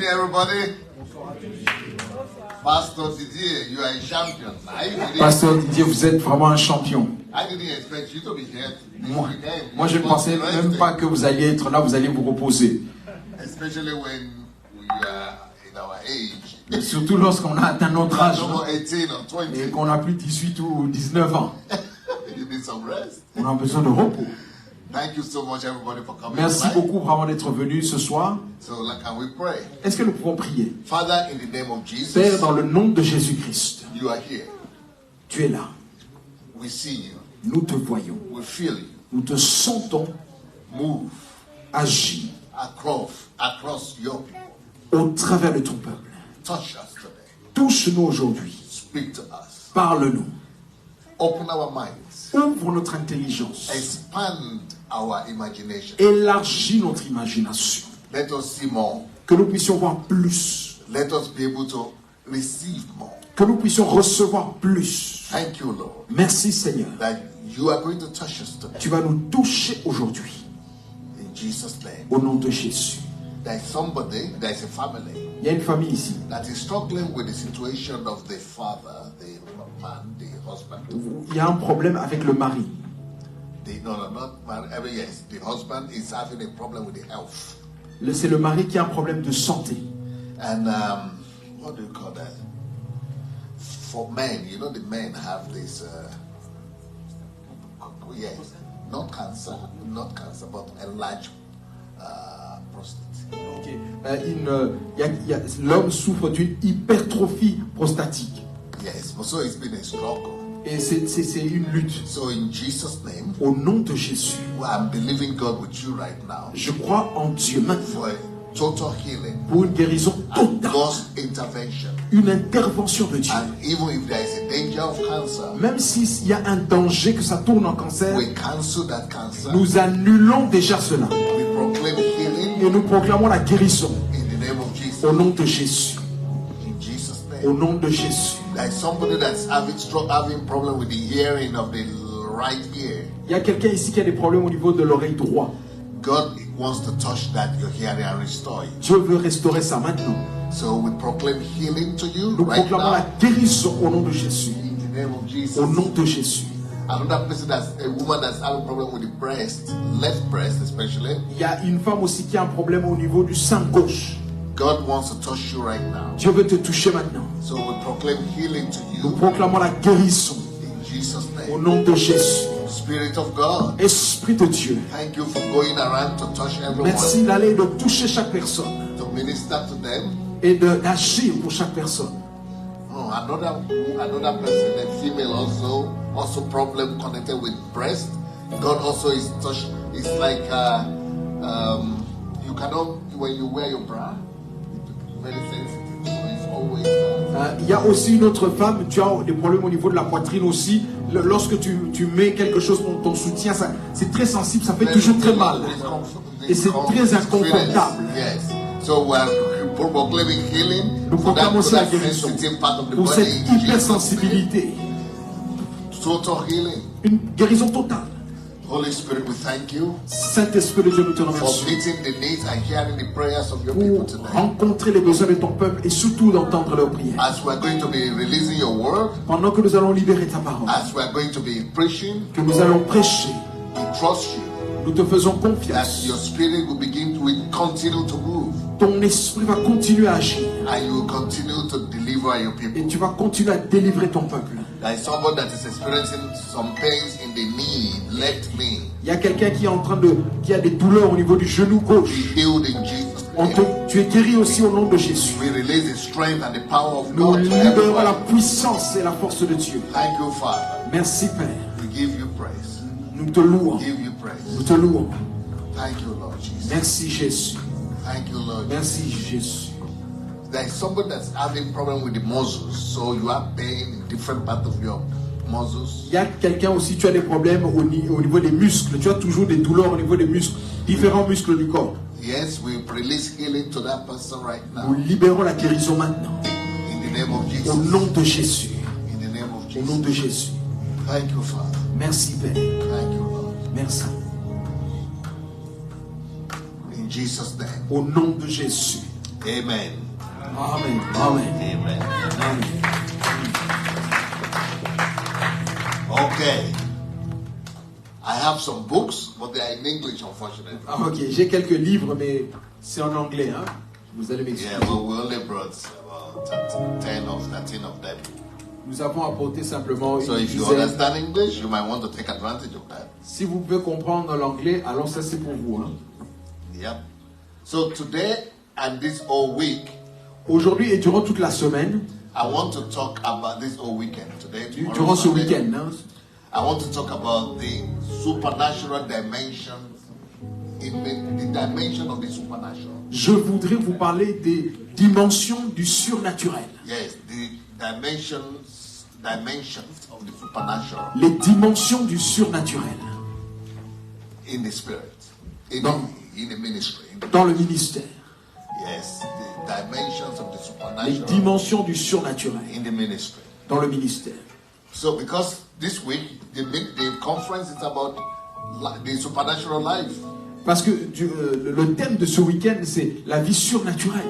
everybody. Pastor Didier, you are a champion. Pasteur Didier, vous êtes vraiment un champion. I didn't expect you to be here. Moi, je ne pensais même pas que vous alliez être là, vous alliez vous reposer. Especially when we are in our age. Et surtout lorsqu'on a atteint notre âge et qu'on a plus de 18 ou 19 ans. You need some rest. On a besoin de repos. Thank you so much, everybody, for coming. Merci beaucoup vraiment d'être venus ce soir. So, can we pray? Est-ce que nous pouvons prier? Father, in the name of Jesus, Père, dans le nom de Jésus-Christ, you are here. tu es là. We see you. Nous te voyons. We feel you. Nous te sentons. Move. Agir. Across your people. Au travers de ton peuple. Touch us today. Touche-nous aujourd'hui. Speak to us. Parle-nous. Open our minds. Ouvre notre intelligence. Expand our imagination. Élargis notre imagination. Let us see more. Que nous puissions voir plus. Let us be able to receive more. Que nous puissions recevoir plus. Thank you, Lord. Merci, Seigneur. That you are going to touch us today. Tu vas nous toucher aujourd'hui. In Jesus' name. Au nom de Jésus. There is somebody, there is a family. Il y a une famille ici. That is struggling with the situation of the father, the man, the husband. Il y a un problème avec le mari. Not man. Yes, the husband is having a problem with the health. C'est le mari qui a un problème de santé. And what do you call that? For men, you know, the men have this. Yes, not cancer, but enlarged prostate. Okay. L'homme souffre d'une hypertrophie prostatique. Yes, but so it's been a struggle. Et c'est une lutte. So in Jesus' name, au nom de Jésus, I'm believing God with you right now. Je crois en Dieu maintenant. For a total healing. Pour une guérison totale. God's intervention. Une intervention de Dieu. And even if there is a danger of cancer, même s'il y a un danger que ça tourne en cancer, we cancel that cancer. Nous annulons déjà cela. We proclaim healing. Et nous proclamons la guérison. In the name of Jesus. Au nom de Jésus. In Jesus' name. Au nom de Jésus. There is somebody that's having problem with the hearing of the right ear. Il y a quelqu'un ici qui a des problèmes au niveau de l'oreille droite. God wants to touch that your hearing and restore it. Dieu veut restaurer ça maintenant. So we proclaim healing to you. Nous right proclamons now. La guérison au nom de Jésus. In the name of Jesus. Au nom de Jésus. Another person, that's a woman that's having problem with the breast, left breast especially. Il y a une femme aussi qui a un problème au niveau du sein gauche. God wants to touch you right now. Dieu veut te toucher maintenant. So we proclaim healing to you. Nous proclamons la guérison. In Jesus' name. Au nom de Jésus. Spirit of God. Esprit de Dieu. Thank you for going around to touch everyone. Merci d'aller de toucher chaque personne. To minister to them. Et d'agir pour chaque personne. Oh, another person, a female also problem connected with breast. God also is touched. It's like you cannot, when you wear your bra, it's very sensitive. So it's always. Il y a aussi une autre femme, tu as des problèmes au niveau de la poitrine aussi. Lorsque tu mets quelque chose dans ton soutien, c'est très sensible, ça fait toujours très mal. Et c'est très inconfortable. Yes. So we're proclaiming healing. Nous proclamons aussi la guérison pour cette hypersensibilité. Total healing. Une guérison totale. Holy Spirit, we thank you. Saint-Esprit de Dieu, nous te remercions. For meeting the needs and hearing the prayers of your people today. Rencontrer les besoins de ton peuple et surtout d'entendre leurs prières. As we are going to be releasing your word. Pendant que nous allons libérer ta parole. As we are going to be preaching. Que nous allons prêcher. We trust you. Nous te faisons confiance. That your spirit will continue to move. Ton esprit va continuer à agir. And you will continue to deliver your people. Et tu vas continuer à délivrer ton peuple. There is someone that is experiencing some pains in the knee, left knee. Il y a quelqu'un qui est qui a des douleurs au niveau du genou gauche. Be healed in Jesus' name. Tu es guéri aussi au nom de Jésus. We release the strength and the power of Nous God. libérons la puissance et la force de Dieu. Thank you, Father. Merci Père. We give you praise. Nous te louons. We give you praise. Nous te louons. Thank you, Lord Jesus. Merci Jésus. Thank you, Lord. Merci Jésus. There is somebody that's having problem with the muscles, so you have pain in different parts of your muscles. Il y a quelqu'un aussi, tu as des problèmes au niveau des muscles. Tu as toujours des douleurs au niveau des muscles, différents muscles du corps. Yes, we release healing to that person right now. Nous libérons la guérison maintenant. In the name of Jesus. Au nom de Jésus. In the name of Jesus. Au nom de Jésus. Thank you, Father. Merci Père. Thank you, Lord. Merci. In Jesus' name. Au nom de Jésus. Amen. Amen. Amen. Amen. Amen. Okay. I have some books, but they are in English, unfortunately. Ah, ok, j'ai quelques livres, mais c'est en anglais. Hein? Vous allez m'excuser. Yeah, but we only brought about 10 or 13 of them. Nous avons apporté simplement So une if you dizaine. understand English, you might want to take advantage of that. Si vous pouvez comprendre l'anglais, alors ça c'est pour vous. Hein? Yep. So today and this whole week, Aujourd'hui et durant toute la semaine, I want to talk about this whole weekend. Today, tomorrow, durant ce Sunday, week-end, hein, I want to talk about the supernatural dimensions, in the dimension of the supernatural. je voudrais vous parler des dimensions du surnaturel. Yes, the dimensions of the supernatural Les dimensions du surnaturel in the spirit, in the ministry. dans le ministère. Yes, the dimensions of the Les supernatural dimensions du surnaturel in the ministry. dans le ministère. So, because this week the conference is about the supernatural life. Parce que le thème de ce week-end, c'est la vie surnaturelle.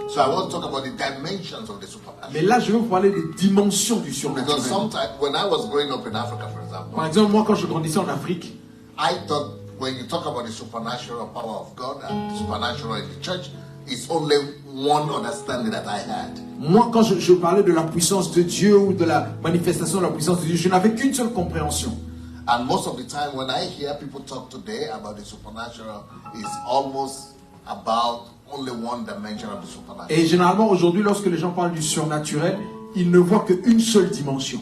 So, I want to talk about the dimensions of the supernatural. Mais là, je vais vous parler des dimensions du Because surnaturel. sometimes, when I was growing up in Africa, for example, Par exemple, moi, quand je grandissais en Afrique, I thought when you talk about the supernatural power of God and the supernatural in the church, it's only one understanding that I had. moi, quand je parlais de la puissance de Dieu ou de la manifestation de la puissance de Dieu, je n'avais qu'une seule compréhension. And most of the time, when I hear people talk today about the supernatural, it's almost about only one dimension of the supernatural. Et généralement, aujourd'hui, lorsque les gens parlent du surnaturel, ils ne voient qu'une seule dimension.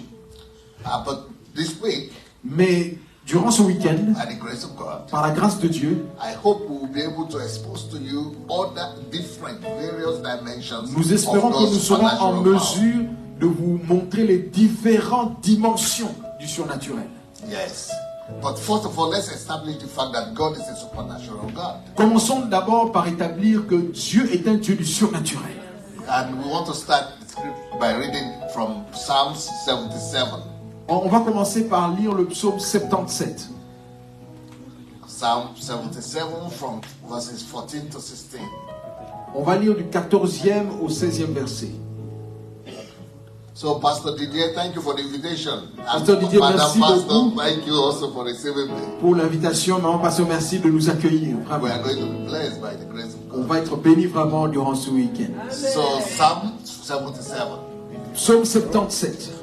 But this week, Mais durant ce week-end, by the grace of God, par la grâce de Dieu, I hope we will be able to expose to you other different, various dimensions nous espérons of que God's nous serons en supernatural power. mesure de vous montrer les différentes dimensions du surnaturel. Yes. But first of all, let's establish the fact that God is a supernatural God. Commençons d'abord par établir que Dieu est un Dieu du surnaturel. And we want to start the script by reading from Psalms 77. On va commencer par lire le psaume 77. Psalm 77 from verses 14 to 16. On va lire du 14e au 16e verset. So, Pastor Didier, thank you for the invitation. Pastor And Didier, Madam merci Pastor, beaucoup. thank you also for receiving me. Pour l'invitation, Maman Pasteur, merci de nous accueillir. We Vraiment. are going to be blessed by the grace of On God. va être bénis vraiment durant ce week-end. So, Psalm 77 Psaume 77.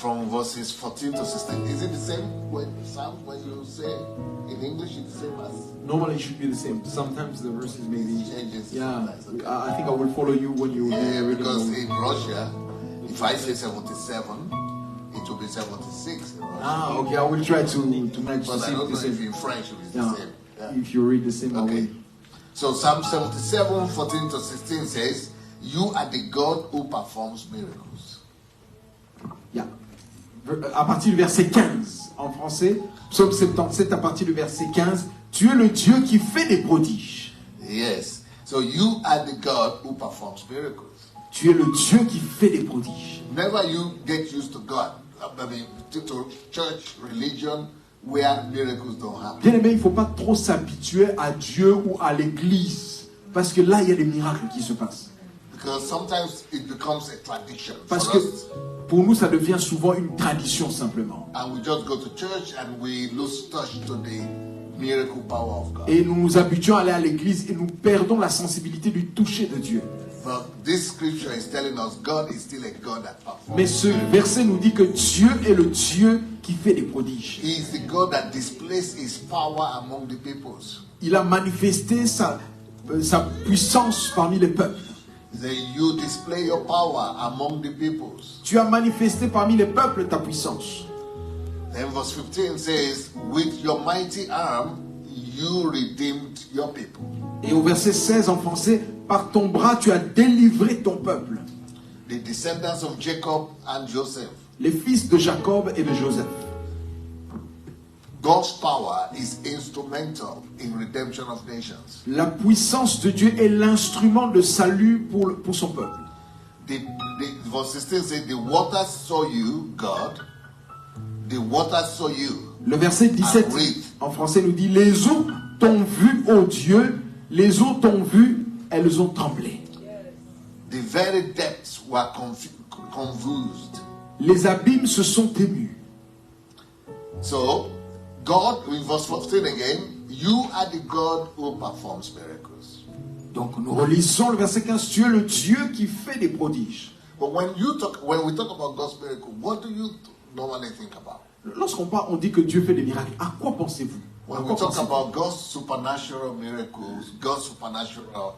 from verses 14 to 16. Is it the same Psalm when you say in English it's the same as? Normally it should be the same. Sometimes the verses may be. Changes. Yeah, I think I will follow you when you Yeah, read because it. in Russia, if I say 77, it will be 76 in Russia. Ah, okay. I will try to match the But I same. don't The know if same. in French it is Yeah. the same. Yeah. If you read the same, I Okay. will. So Psalm 77, 14 to 16 says, "You are the God who performs miracles." Yeah. À partir du verset 15 en français, Psaume 77 à partir du verset 15, tu es le Dieu qui fait des prodiges. Yes. So you are the God who performs miracles. Tu es le Dieu qui fait des prodiges. Never you get used to God. I mean, to church, religion, where miracles don't happen. Bien aimé, il ne faut pas trop s'habituer à Dieu ou à l'église. Parce que là, il y a des miracles qui se passent. Because sometimes it becomes a tradition for Parce que us. pour nous, ça devient souvent une tradition simplement. And we just go to church and we lose touch to the miracle power of God. Et nous nous habituons à aller à l'église et nous perdons la sensibilité du toucher de Dieu. But this scripture is telling us God is still a God that performs. Mais ce verset nous dit que Dieu est le Dieu qui fait des prodiges. He is the God that displays his power among the peoples. Il a manifesté sa puissance parmi les peuples. That you display your power among the peoples. Tu as manifesté parmi les peuples ta puissance. Then verse 15 says, with your mighty arm, you redeemed your people. Et au verset 16 en français, par ton bras tu as délivré ton peuple. The descendants of Jacob and Joseph. Les fils de Jacob et de Joseph. God's power is instrumental in redemption of nations. La puissance de Dieu est l'instrument de salut pour son peuple. Verse 16 says, the waters saw you, God. The waters saw you. Le verset 17 en français nous dit, les eaux t'ont vu, ô Dieu, les eaux t'ont vu elles ont tremblé. The very depths were confused. Les abîmes se sont émus. So, God, in verse 14 again, you are the God who performs miracles. Donc nous relisons le verset 15. Tu es le Dieu qui fait des prodiges. But when we talk about God's miracle, what do you normally think about? Lorsqu'on parle, on dit que Dieu fait des miracles. À quoi pensez-vous? When we talk about God's supernatural miracles, God's supernatural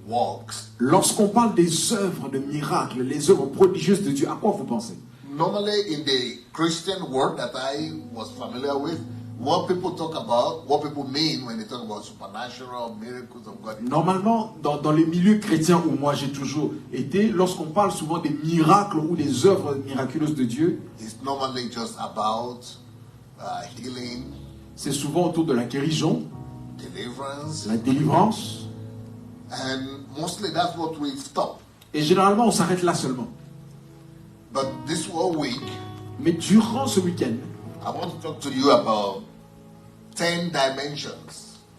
works. Lorsqu'on parle des œuvres de miracles, les œuvres prodigieuses de Dieu, à quoi vous pensez? Normally in the Christian world that I was familiar with, what people talk about, what people mean when they talk about supernatural miracles of God. Normalement, dans les milieux chrétiens où moi j'ai toujours été, lorsqu'on parle souvent des miracles ou des œuvres miraculeuses de Dieu, It's normally just about healing, c'est souvent autour de la guérison, deliverance, la délivrance, and mostly that's what we stop. et généralement on s'arrête là seulement. But this whole week, Mais durant ce week-end, I want to talk to you about 10 dimensions,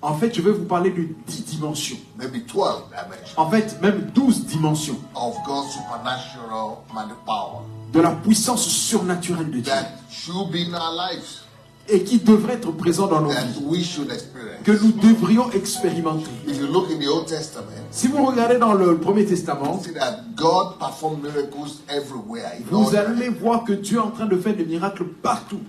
en fait je vais vous parler de 10 dimensions, maybe 12 dimensions en fait même 12 dimensions of God's supernatural power de la puissance surnaturelle de Dieu, that should be in our lives, et qui devraient être présents dans nos that vies, we should experience. que nous devrions expérimenter. If you look in the Old Testament, Si vous regardez dans le Premier you Testament, see that God performed miracles everywhere. in vous all allez directions. voir que Dieu est en train de faire des miracles partout.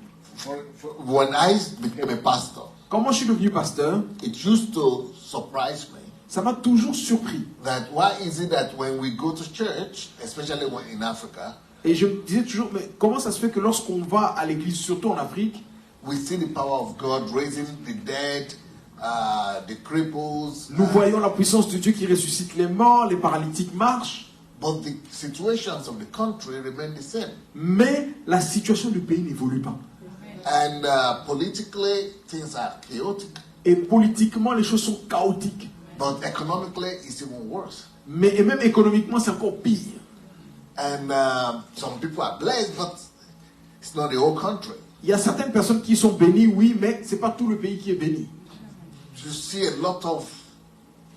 When I became a pastor, Quand moi je suis devenu pasteur, it used to surprise me ça m'a toujours surpris. that why is it that when we go to church, especially when in Africa, Et je me disais toujours, mais comment ça se fait que lorsqu'on va à l'église, surtout en Afrique, we see the power of God raising the dead, the cripples, nous voyons la puissance de Dieu qui ressuscite les morts, les paralytiques marchent, but the situations of the country remain the same. mais la situation du pays n'évolue pas. And politically, things are chaotic. Et politiquement, les choses sont chaotiques. But economically, it's even worse. Et même économiquement, c'est encore pire. And some people are blessed, but it's not the whole country. Il y a certaines personnes qui sont bénies, oui, mais ce n'est pas tout le pays qui est béni. You see a lot of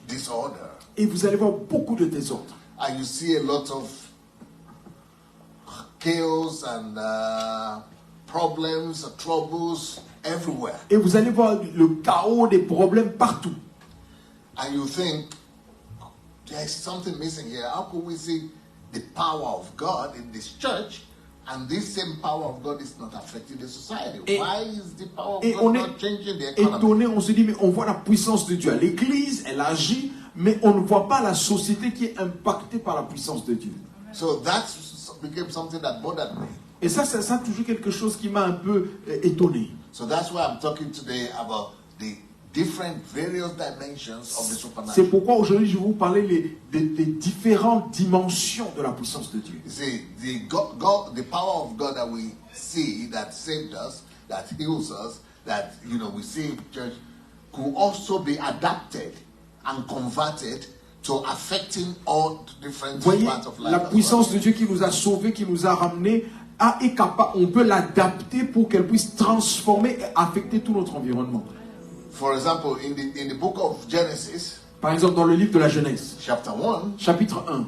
disorder, Et vous allez voir beaucoup de désordre. and you see a lot of chaos and problems, troubles everywhere. Et vous allez voir le chaos, des problèmes partout. And you think, there's something missing here. How could we see the power of God in this church, and this same power of God is not affecting the society? Why is the power of God not changing the economy? Étonné, on se dit, mais on voit la puissance de Dieu à l'église, elle agit, mais on ne voit pas la société qui est impactée par la puissance de Dieu. So that became something that bothered me. Et ça a toujours quelque chose qui m'a un peu étonné. So that's why I'm talking today about the different various dimensions of the C'est supernatural. pourquoi aujourd'hui je vais vous parler des différentes dimensions de la puissance de Dieu. You see, the power of God that we see, that saved us, that heals us, that we see in church, could also be adapted and converted to affecting all different Voyez, parts of life. la as puissance well. de Dieu qui nous a sauvés, qui nous a ramenés, est capable, on peut l'adapter pour qu'elle puisse transformer et affecter tout notre environnement. For example, in the book of Genesis, Par exemple, dans le livre de la Genèse, chapter 1, chapitre 1,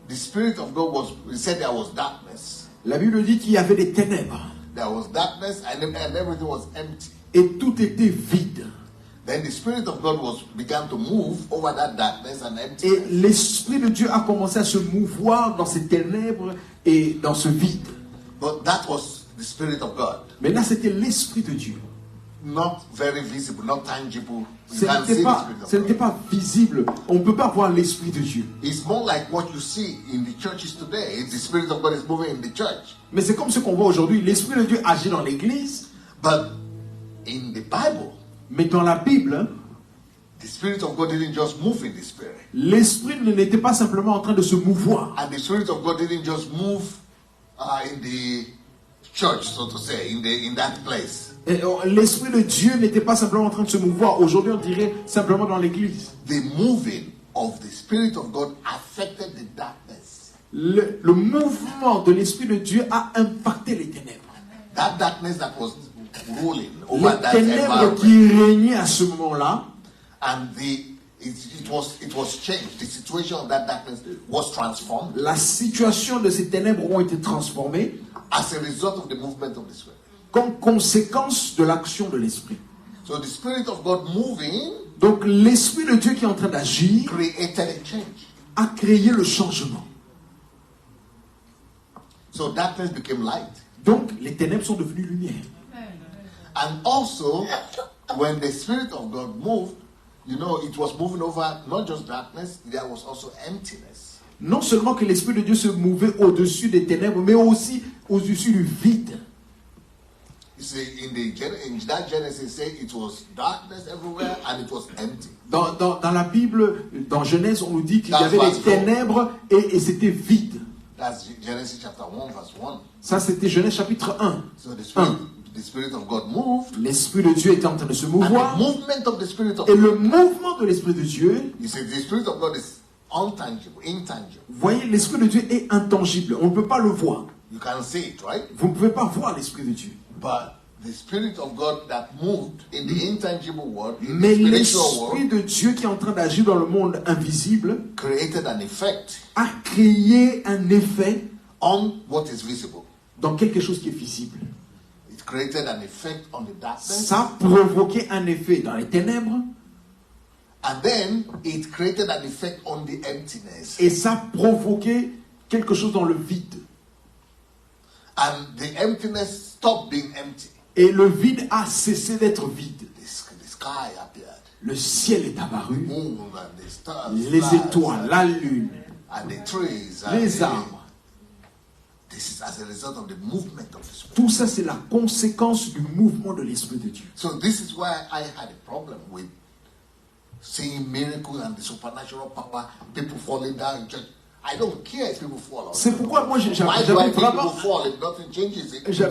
the Spirit of God he said there was darkness. la Bible dit qu'il y avait des ténèbres There was darkness and everything was empty. et tout était vide. Then the Spirit of God began to move over that darkness and Et emptiness. l'Esprit de Dieu a commencé à se mouvoir dans ces ténèbres et dans ce vide. But that was the Spirit of God. Mais là, c'était l'Esprit de Dieu. Not very visible, not tangible. You Ce can't see n'était the pas, Spirit of ce God. n'était pas visible. On ne peut pas voir l'Esprit de Dieu. It's more like what you see in the churches today. The Spirit of God is moving in the church. Mais c'est comme ce qu'on voit aujourd'hui. L'Esprit de Dieu agit dans l'Église. But in the Bible, Mais dans la Bible, the Spirit of God didn't just move in the Spirit. l'Esprit n'était pas simplement en train de se mouvoir. And the Spirit of God didn't just move in the church, so to say, in that place. Et, l'Esprit de Dieu n'était pas simplement en train de se mouvoir. Aujourd'hui, on dirait simplement dans l'Église. The moving of the Spirit of God affected the darkness. Le mouvement de l'Esprit de Dieu a impacté les ténèbres. That darkness that was ruling over Les that ténèbres environment. qui régnaient à ce moment-là, And the it was changed. The situation of that darkness was transformed. La situation de ces ténèbres ont été transformées as a result of the movement of the Spirit. Comme conséquence de l'action de l'Esprit. So the Spirit of God moving, donc l'Esprit de Dieu qui est en train d'agir created a change. A créé le changement. So darkness became light. Donc les ténèbres sont devenues lumière. And also, when the Spirit of God moved, you know, it was moving over not just darkness, there was also emptiness. Non seulement que l'Esprit de Dieu se mouvait au-dessus des ténèbres, mais aussi au-dessus du vide. You see, in that Genesis, say it was darkness everywhere and it was empty. Dans la Bible, dans Genèse, on nous dit qu'il y avait des ténèbres et c'était vide. That's Genesis chapter 1, verse 1. Ça, c'était Genèse chapitre 1. So the Spirit of God moved. L'Esprit de Dieu était en train de se mouvoir. And the movement of the Spirit of et le mouvement de l'Esprit de Dieu. You see, the Spirit of God is intangible. Vous voyez, l'Esprit de Dieu est intangible. On ne peut pas le voir. You can see it, right? Vous ne pouvez pas voir l'Esprit de Dieu. But the Spirit of God that moved in the intangible world, in mais the spiritual world, l'Esprit de Dieu qui est en train d'agir dans le monde invisible created an effect a créé un effet on what is visible. Dans quelque chose qui est visible. It created an effect on the darkness. Ça a provoqué un effet dans les ténèbres. And then it created an effect on the emptiness. Et ça a provoqué quelque chose dans le vide. And the emptiness stopped being empty. Et le vide a cessé d'être vide. The sky appeared. Le ciel est apparu. Moon and the stars, les étoiles, la lune, and the trees, les arbres. This is as a result of the movement of the Spirit. Tout ça, c'est la conséquence du mouvement de l'Esprit de Dieu. So this is why I had a problem with seeing miracles and the supernatural power, people falling down in church. I don't care if people fall. C'est pourquoi moi j'avais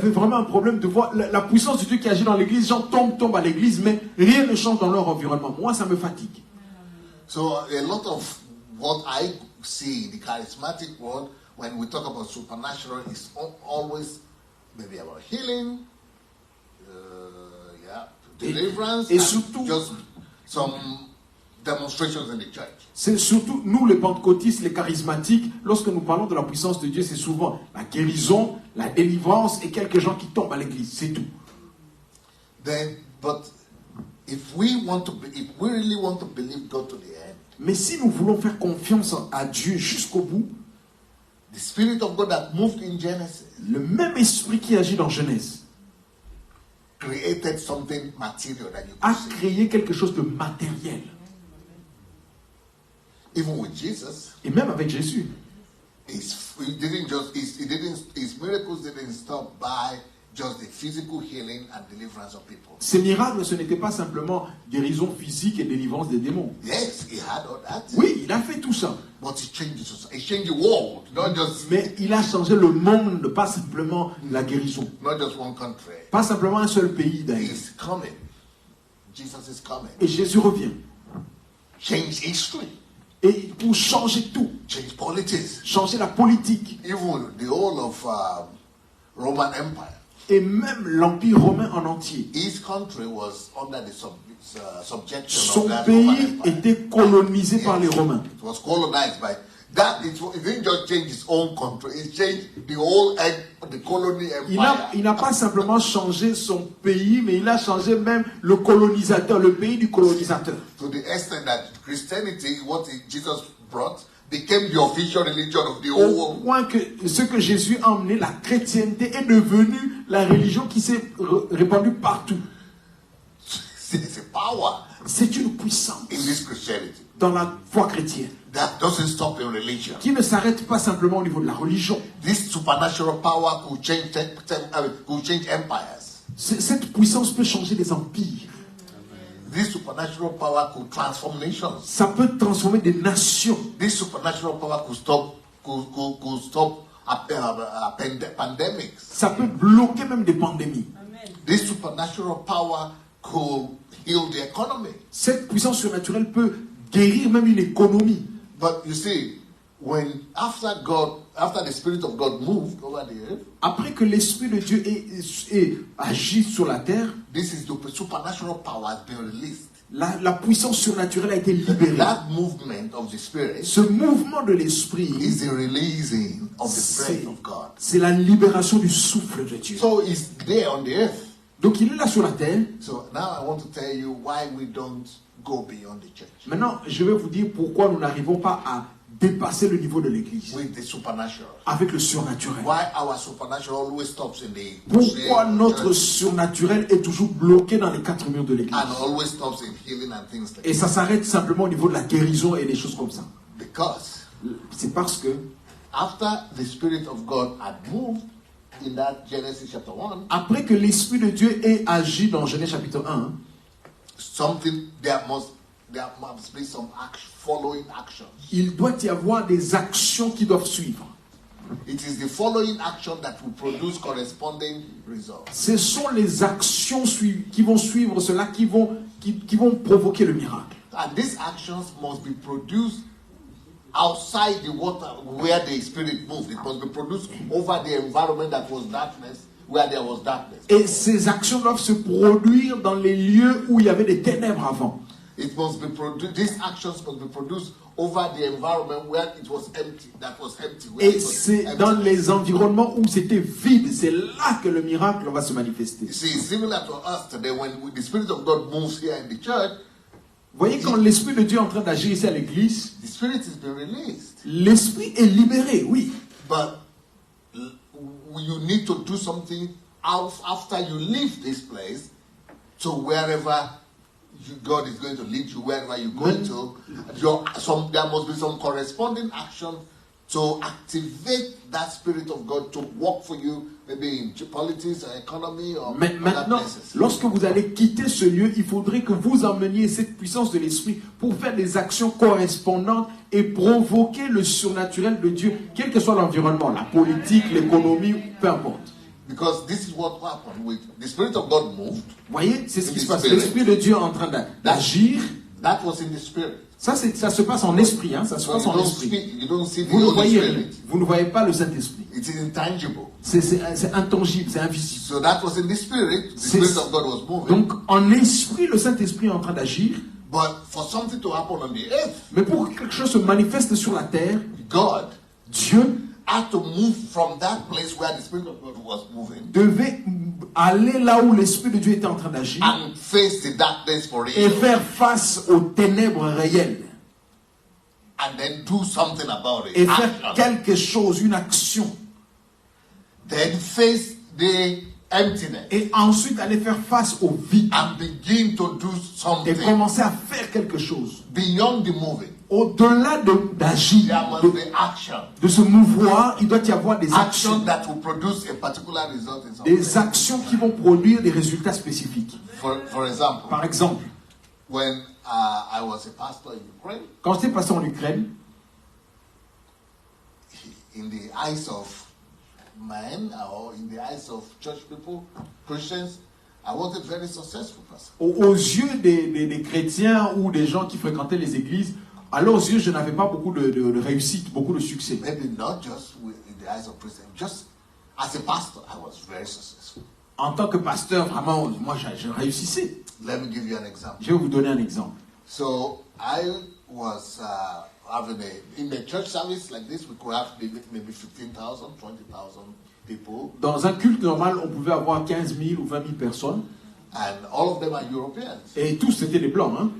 vraiment un problème de voir la puissance de Dieu qui agit dans l'église. Les gens tombent à l'église, mais rien ne change dans leur environnement. Moi, ça me fatigue. So a lot of what I see in the charismatic world, when we talk about supernatural, is always maybe about healing, deliverance, et surtout, just some demonstrations in the church. C'est surtout nous les pentecôtistes, les charismatiques, lorsque nous parlons de la puissance de Dieu, c'est souvent la guérison, la délivrance et quelques gens qui tombent à l'église, c'est tout. Then, but if we really want to believe God to the end, mais si nous voulons faire confiance à Dieu jusqu'au bout, the Spirit of God that moved in Genesis, le même esprit qui agit dans Genèse, created something material that you a could see. créé quelque chose de matériel. Even with Jesus, et même avec Jésus, his miracles didn't stop by just the physical healing and deliverance of people. Ces miracles, ce n'était pas simplement guérison physique et délivrance des démons. Yes, he had all that. Oui, il a fait tout ça. But he changed the world, not just. Mais il a changé le monde, pas simplement la guérison. Not just one country. Pas simplement un seul pays d'ailleurs. He's coming. Jesus is coming. Et Jésus revient. Change history. Et pour changer tout, change politics, changer la politique, even the whole of Roman Empire, et même l'Empire romain en entier. His country was under the subjection Son of that pays Roman Empire. était colonisé par les Romains. It was colonized by that. It didn't just change its own country; it changed the whole the colony empire. Il n'a pas simplement changé son pays, mais il a changé même le colonisateur, le pays du colonisateur. To the extent that Christianity, what Jesus brought, became the official religion of the whole world. Au point que ce que Jésus a emmené, la chrétienté, est devenue la religion qui s'est répandue partout. C'est a power. C'est une puissance in this Christianity dans la foi chrétienne. That doesn't stop in religion. Qui ne s'arrête pas simplement au niveau de la religion. This supernatural power could change empires. Cette puissance peut changer des empires. This supernatural power could transform nations. Ça peut transformer des nations. This supernatural power could stop pandemics. Ça peut bloquer même des pandémies. Amen. This supernatural power could heal the economy. Cette puissance surnaturelle peut guérir même une économie. But you see, after the Spirit of God moved over the earth, après que l'Esprit de Dieu ait agi sur la terre, this is the supernatural power has been released. La puissance surnaturelle a été libérée. That movement of the Spirit Ce mouvement de l'esprit, is the releasing of the breath of God. c'est la libération du souffle de Dieu. So it's there on the earth. Donc il est là sur la terre. So now I want to tell you why we don't go beyond the church. Maintenant, je vais vous dire pourquoi nous n'arrivons pas à dépasser le niveau de l'église With the supernatural. avec le surnaturel. Why our supernatural always stops in the Pourquoi notre church surnaturel est toujours bloqué dans les quatre murs de l'église. and always stops in healing and things like Et that. ça s'arrête simplement au niveau de la guérison et des choses comme ça. Because C'est parce que after the Spirit of God had moved in that Genesis chapter 1, après que l'Esprit de Dieu ait agi dans Genèse chapitre 1, there must be some following actions. il doit y avoir des actions qui doivent suivre. It is the following action that will produce corresponding results. Ce sont les actions qui vont suivre cela, qui vont provoquer le miracle. And these actions must be produced outside the water where the Spirit moved. It must be produced over the environment that was darkness, where there was darkness. Et ces actions doivent se produire dans les lieux où il y avait des ténèbres avant. It must be produced. These actions must be produced over the environment where it was empty. That was empty. Where Et it was c'est empty. dans les environnements où c'était vide, c'est là que le miracle va se manifester. You see, similar to us today, when the Spirit of God moves here in the church, Vous voyez, quand l'Esprit de Dieu est en train d'agir ici à l'église, the Spirit is being released. l'Esprit est libéré, oui. But you need to do something after you leave this place to wherever God is going to lead you, wherever you're going to. There must be some corresponding action to activate that Spirit of God to work for you, maybe in politics or economy or Mais other maintenant, places. lorsque vous allez quitter ce lieu, il faudrait que vous emmeniez cette puissance de l'Esprit pour faire des actions correspondantes et provoquer le surnaturel de Dieu, quel que soit l'environnement, la politique, l'économie, peu importe. Because this is what happened with the Spirit of God moved. Vous voyez, c'est ce qui se passe. Spirit. L'Esprit de Dieu est en train d'agir. That was in the Spirit. Ça se passe en esprit, hein, ça se So passe en esprit. you don't see the Vous ne Holy voyez, Spirit. vous ne voyez pas le Saint-Esprit. It is intangible. C'est intangible, c'est invisible. So that was in the Spirit. The C'est- Spirit of God was moving. Donc, en esprit, le Saint-Esprit est en train d'agir. But for something to happen on the earth, Mais pour que quelque chose se manifeste sur la terre, God Dieu had to move from that place where the Spirit of God was moving devait aller là où l'Esprit de Dieu était en train d'agir and face the darkness for et real, faire face aux ténèbres réelles and then do something about it. et faire Action. quelque chose, une action. Then face the emptiness Et ensuite aller faire face au vide and begin to do et something commencer à faire quelque chose. beyond the moving. Au-delà d'agir, There must be action. de se mouvoir, il doit y avoir des Action actions. that will produce a particular result in something. Des actions qui vont produire des résultats spécifiques. For example, Par exemple, when I was a pastor in Ukraine, quand j'étais passé en Ukraine, in the eyes of men or in the eyes of church people, Christians, I was a very successful person. aux yeux des chrétiens ou des gens qui fréquentaient les églises, à leurs yeux, je n'avais pas beaucoup de réussite, beaucoup de succès. Maybe not just in the eyes of Christians, just as a pastor, I was very successful. En tant que pasteur, vraiment, moi, je réussissais. Let me give you an example. Je vais vous donner un exemple. So I was having in the church service like this, we could have maybe 15,000, 20,000 people, Dans un culte normal, on pouvait avoir 15 000 ou 20 000 personnes, and all of them are Europeans. et tous c'était des blancs.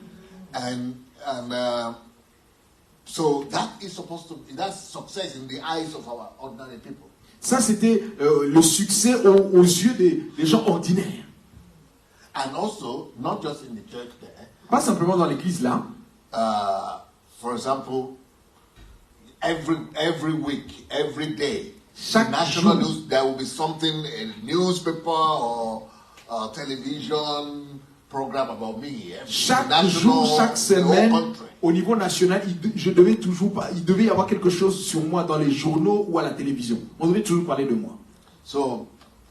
Hein? So that is supposed to be, that's success in the eyes of our ordinary people. Ça, c'était le succès aux yeux des gens ordinaires. And also, not just in the church there, Pas simplement dans l'église là. for example, every week, every day, Chaque national jour. news, there will be something, a newspaper or a television program about me. Chaque National, jour, chaque the whole semaine, country. au niveau national, il devait y avoir quelque chose sur moi dans les journaux ou à la télévision. On devait toujours parler de moi. So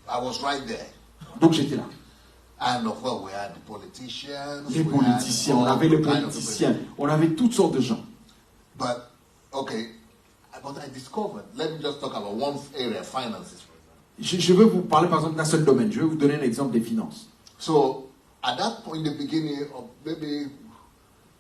I was right there. Donc j'étais là. And of course, we had the politicians. Les we politiciens, had on all avait les kinds of politiciens, people. on avait toutes sortes de gens. But, okay, but I discovered, let me just talk about one area, finances, for example. Je veux vous parler par exemple d'un seul domaine. Je vais vous donner un exemple des finances. So, at that point, in the beginning, or maybe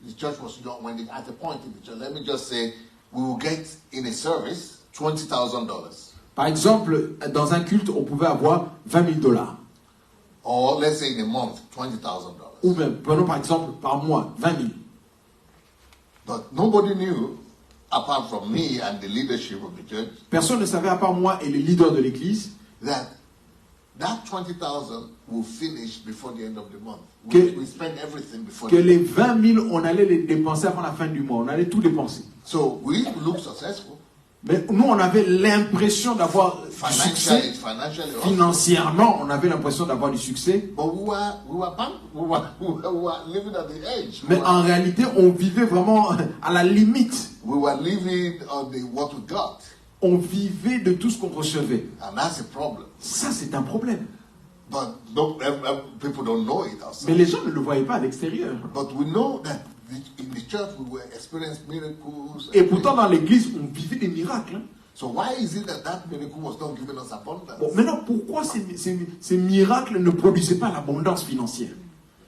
the church was young, at a point in the church, let me just say, we will get in a service $20,000. Par exemple, dans un culte, on pouvait avoir $20,000. Or let's say in a month, $20,000. Ou même, prenons par exemple, par mois, 20,000. But nobody knew, apart from me and the leadership of the church, Personne ne savait, à part moi et les leaders de l'église, that 20,000 will finish before the end of the month. We spend everything before que the les end. 20,000, on allait les dépenser avant la fin du mois. On allait tout dépenser. So we look successful. Mais nous, on avait l'impression d'avoir du succès. Financially also. Financièrement, on avait l'impression d'avoir du succès. But we were living at the edge. Mais en réalité, on vivait vraiment à la limite. We were living on what we got. On vivait de tout ce qu'on recevait. And that's a problem. Ça, c'est un problème. But people don't know it outside. Mais les gens ne le voyaient pas à l'extérieur. But we know that in the church we were experiencing miracles. Et pourtant, dans l'église, on vivait des miracles. So why is it that miracle was not giving us abundance? Bon, maintenant, pourquoi ces miracles ne produisaient pas l'abondance financière?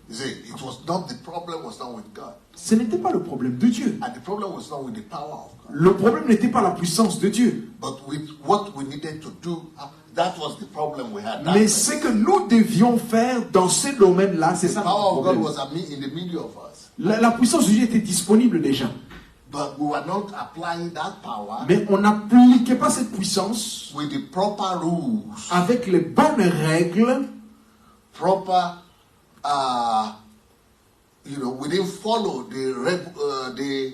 You see, it was not the problem was not with God. Ce n'était pas le problème de Dieu. And the problem was not with the power of God. Le problème n'était pas la puissance de Dieu. But with what we needed to do, that was the problem we had. Mais ce que nous devions faire dans ce domaine-là, c'est ça The le power of God problème. was in the middle of us. La puissance de Dieu était disponible déjà. But we were not applying that power Mais on n'appliquait pas cette puissance with the proper rules, avec les bonnes règles, proper, we didn't follow the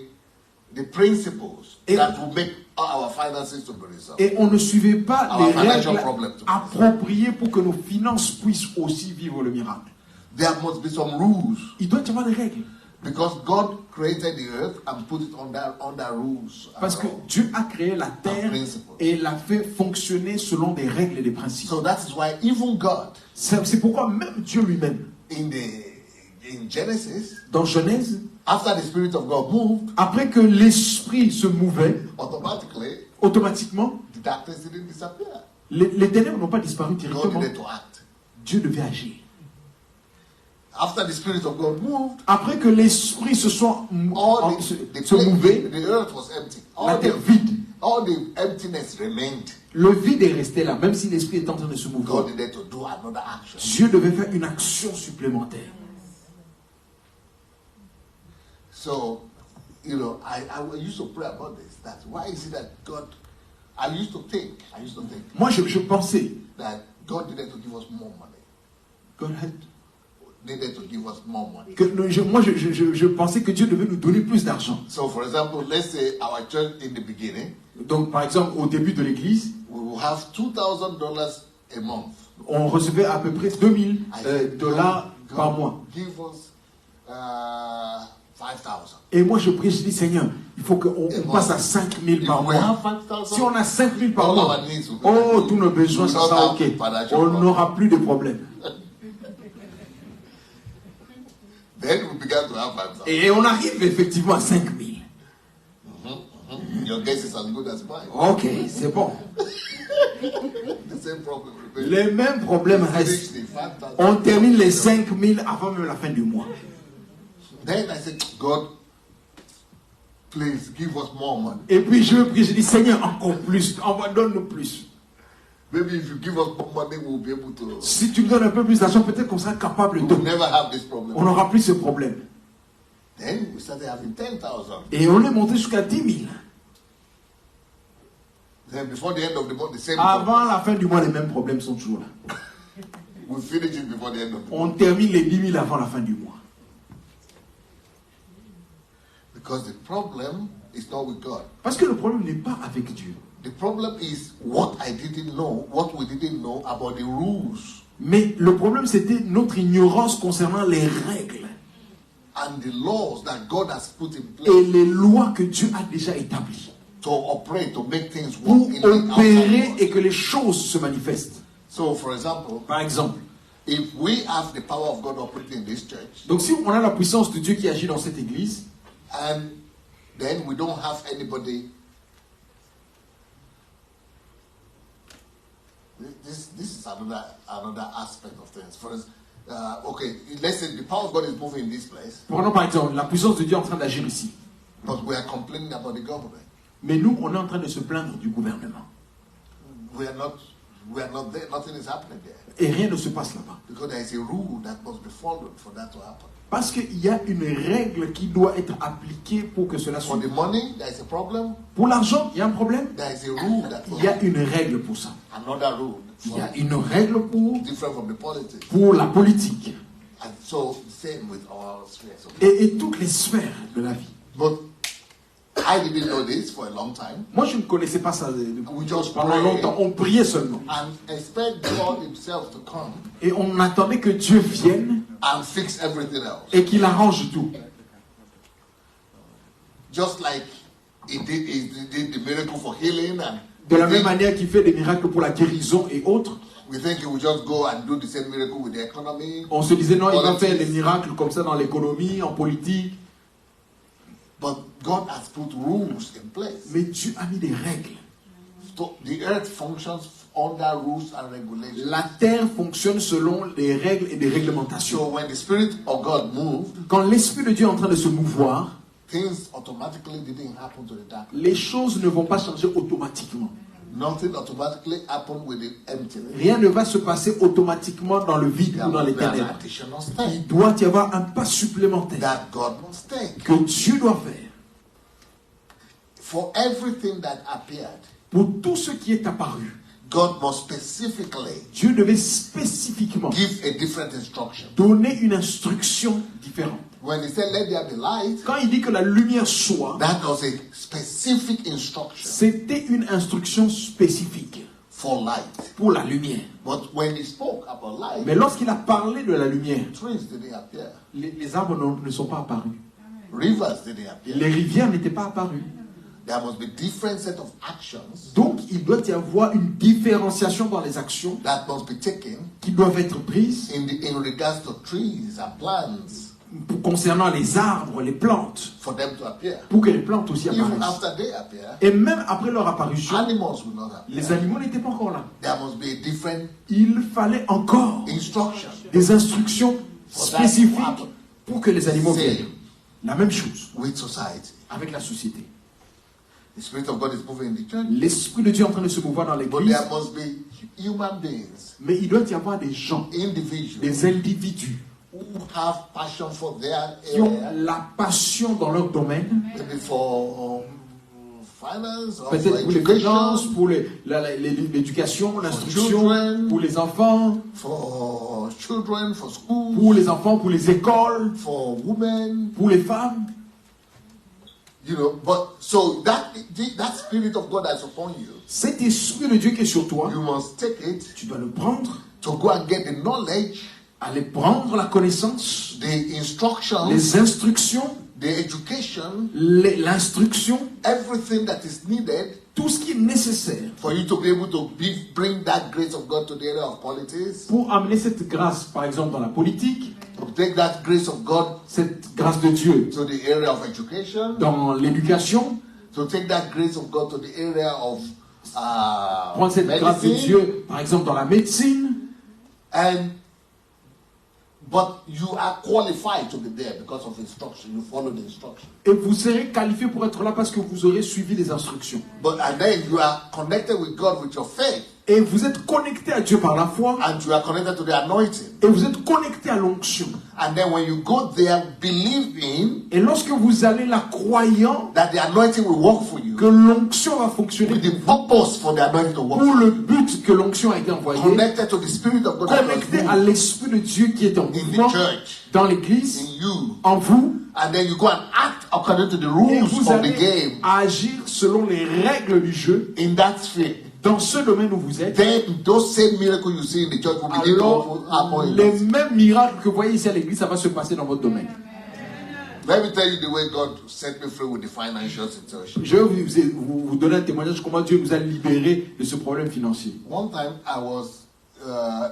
principles that will make our finances to be resolved. et on ne suivait pas Our les financial règles problem. appropriées pour que nos finances puissent aussi vivre le miracle. There must be some rules Il doit y avoir des règles. because God created the earth and put it under rules. Parce que Dieu a créé la terre et l'a fait fonctionner selon des règles et des principes. So that is why even God C'est pourquoi même Dieu lui-même, in Genesis, dans Genèse, after the Spirit of God moved, après que l'esprit se mouvait, automatiquement, the darkness didn't disappear. les ténèbres n'ont pas disparu God directement. needed to act. Dieu devait agir. After the Spirit of God moved, Après que l'esprit se mouvé, the earth was empty. la terre vide. All the emptiness remained. Le vide est resté là, même si l'esprit est en train de se mouvoir. God needed to do another action. Dieu devait faire une action supplémentaire. So, I used to pray about this. That why is it that God? I used to think. Moi, je pensais. That God needed to give us more money. God had Needed to give us more money. Je pensais que Dieu devait nous donner plus d'argent. So, for example, let's say our church in the beginning. Donc, par exemple, au début de l'église, we will have $2,000 a month. On recevait à peu près $2,000 par mois. Give us 5,000. Et moi, je prie, je dis, Seigneur, il faut qu'on passe à 5,000 par mois. Si on a 5,000 par mois, tous nos besoins, ça sera OK. On n'aura plus de problème. Then we began to have 5,000. Et on arrive effectivement à 5,000. Your guess is as good as mine. OK, c'est bon. The same problem. Les mêmes problèmes restent. On termine les 5,000 avant même la fin du mois. Then I said, God, please give us more money. Et puis je prie, je dis, Seigneur, encore plus, donne-nous plus. Maybe if you give us more money, we'll be able to. Si tu nous donnes un peu plus d'argent, peut-être qu'on sera capable de. We'll never have this problem. On n'aura plus ce problème. Then we started having 10,000. Et on est monté jusqu'à 10,000. Then before the end of the month, the same. Avant la fin du mois, les mêmes problèmes sont toujours là. We finish it before the end of the month. On termine les 10,000 avant la fin du mois. Because the problem is not with God. Parce que le problème n'est pas avec Dieu. The problem is what we didn't know about the rules. Mais le problème, c'était notre ignorance concernant les règles. And the laws that God has put in place. Et les lois que Dieu a déjà établies. To operate, to make things work. Pour opérer et que les choses se manifestent. So, for example, par exemple, if we have the power of God operating in this church. Donc si on a la puissance de Dieu qui agit dans cette église. And then we don't have anybody. This is another aspect of things. For instance, okay, let's say the power of God is moving in this place, Prenons par exemple, la puissance de Dieu est en train d'agir ici. but we are complaining about the government. Mais nous, on est en train de se plaindre du gouvernement. We are not there. Nothing is happening there. Et rien ne se passe là-bas. Because there is a rule that must be followed for that to happen. Parce qu'il y a une règle qui doit être appliquée pour que cela For soit. the money, there is a problem. Pour l'argent, il y a un problème. There is a rule that Il y a une règle pour ça. another rule Il y a une règle pour different from the politics. la politique. And so same with our spheres. Okay? Et toutes les sphères de la vie. But I didn't know this for a long time. Moi, je ne connaissais pas ça We just pendant pray longtemps. On priait seulement. and expect God Himself to come Et on attendait que Dieu vienne and fix everything else. et qu'il arrange tout. Just like He did the miracle for healing, and De la même manière qu'il fait des miracles pour la guérison et autres, we think He will just go and do the same miracle with the economy. on se disait non, il va Politics. faire des miracles comme ça dans l'économie, en politique. But God has put rules in place. Mais Dieu a mis des règles. So the earth functions under rules and regulations. La terre fonctionne selon les règles et des So réglementations. when the Spirit of God moved, Quand l'Esprit de Dieu est en train de se mouvoir, things automatically didn't happen to the darkness. les choses ne vont pas changer automatiquement. Nothing automatically happened with the emptiness. Rien ne va se passer automatiquement dans le vide There ou dans les must be an ténèbres. additional Il step doit y avoir un pas supplémentaire that God must take. que Dieu doit faire For everything that appeared, pour tout ce qui est apparu. God must specifically Dieu devait spécifiquement give a different instruction. donner une instruction différente. When He said, "Let there be light," Quand il dit que la lumière soit, that was a specific instruction c'était une instruction spécifique for light. pour la lumière. But when He spoke about light, Mais lorsqu'il a parlé de la lumière, trees didn't appear, les arbres ne sont pas apparus. rivers didn't appear. Les rivières n'étaient pas apparues. There must be different set of actions Donc, il doit y avoir une différenciation dans les actions that must be taken qui doivent être prises in regards to trees and plants concernant les arbres, les plantes, for them to appear. pour que les plantes aussi Even apparaissent. after they appear, Et même après leur apparition, animals will not appear. les animaux n'étaient pas encore là. There must be a different Il fallait encore instruction. des instructions spécifiques pour que les animaux viennent. La même chose With society. avec la société. The Spirit of God is moving in the church. L'Esprit de Dieu est en train de se mouvoir dans But l'église, there must be human beings, mais il doit y avoir des gens, individuals, des individus who have passion for their qui ont area, la passion dans leur domaine, maybe for finance or for peut-être pour les finances, education, pour l'éducation, l'instruction, children, pour les enfants, for children, for schools, pour les enfants, pour les écoles, for women, pour les femmes. you know. But so that Spirit of God that's upon you, Cet Esprit de Dieu qui est sur toi, you must take it tu dois le prendre, to go and get the knowledge, aller prendre la connaissance, the instructions, les instructions, the education, l'instruction, everything that is needed tout ce qui est nécessaire for you to be able to bring that grace of God to the area of politics, pour amener cette grâce, par exemple, dans la politique, to take that grace of God cette grâce de Dieu to the area of education, dans l'éducation, to take that grace of God to the area of prendre cette grâce de medicine, Dieu, par exemple, dans la médecine. But you are qualified to be there because of instruction. You follow the instruction. Et vous serez qualifié pour être là parce que vous aurez suivi les instructions. And then you are connected with God with your faith. Et vous êtes connecté à Dieu par la foi. And you are connected to the anointing. Et vous êtes connecté à l'onction. And then when you go there, believing Et lorsque vous allez là croyant that the anointing will work for you, que l'onction va fonctionner with the purpose for the anointing to work pour for le you, but que l'onction a été envoyée, connected to the Spirit of God that was connecté à moved l'Esprit de Dieu qui est en in the mouvement church, dans l'Église, in you, en vous, and then you go and act according to the et rules vous of the allez game agir selon les règles du jeu in that sphere. dans ce domaine où vous êtes. Then those same miracles you see in the church will begin to Alors, happen in les that. mêmes miracles que vous voyez ici à l'église, ça va se passer dans votre domaine. Let me tell you the way God set me free with the financial situation. Je vais vous donner un témoignage comment Dieu vous a libéré de ce problème financier. One time I was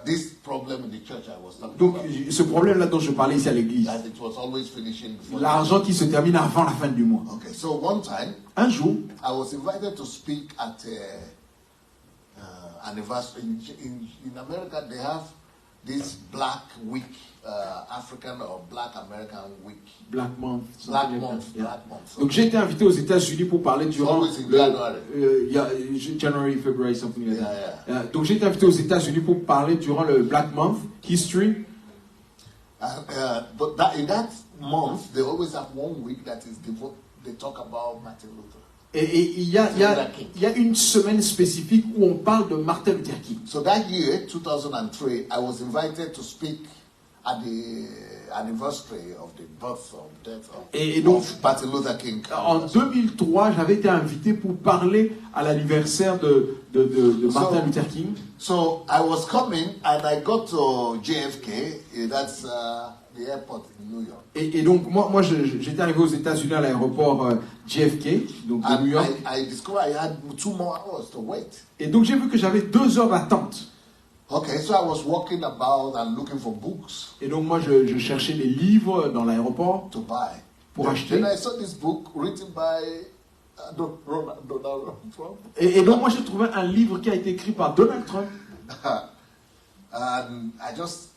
this problem in the church I was talking Donc, about, ce problème-là dont je parlais ici à l'église, that it was always finishing before. l'argent qui se termine avant la fin du mois. Okay, so one time Un jour, I was invited to speak at anniversary in America. They have this Black Week, African or Black American Week. Black Month. Black Month. Donc j'ai été invité aux États-Unis pour parler durant January, February, something like that. Donc j'ai été invité aux États-Unis pour parler durant le Black Month History. But in that month, they always have 1 week that is devoted. They talk about Martin Luther. Et il y a une semaine spécifique où on parle de Martin Luther King. So that year, 2003, I was invited to speak at the anniversary of the birth or death of Martin Luther King. En 2003, j'avais été invité pour parler à l'anniversaire de Martin Luther King. So I was coming and I got to JFK, that's the airport in New York. Et donc moi j'étais arrivé aux États-Unis à l'aéroport JFK, donc de New York. I discovered I had 2 more hours to wait. Et donc j'ai vu que j'avais 2 heures d'attente. Okay, so I was walking about and looking for books. Et donc moi je cherchais des livres dans l'aéroport pour acheter. Then I saw this book written by Donald Trump. Et donc moi j'ai trouvé un livre qui a été écrit par Donald Trump. And because